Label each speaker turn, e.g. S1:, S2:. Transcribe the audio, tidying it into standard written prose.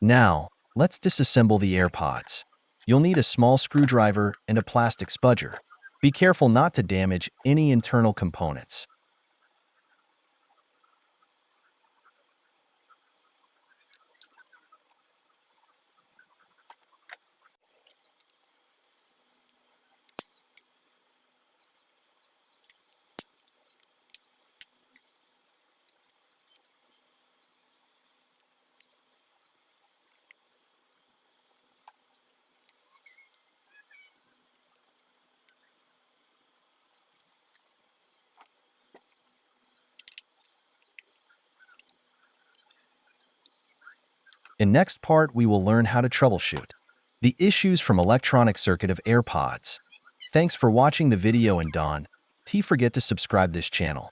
S1: Now, let's disassemble the AirPods. You'll need a small screwdriver and a plastic spudger. Be careful not to damage any internal components. In next part, we will learn how to troubleshoot the issues from electronic circuit of AirPods. Thanks for watching the video, and don't forget to subscribe this channel.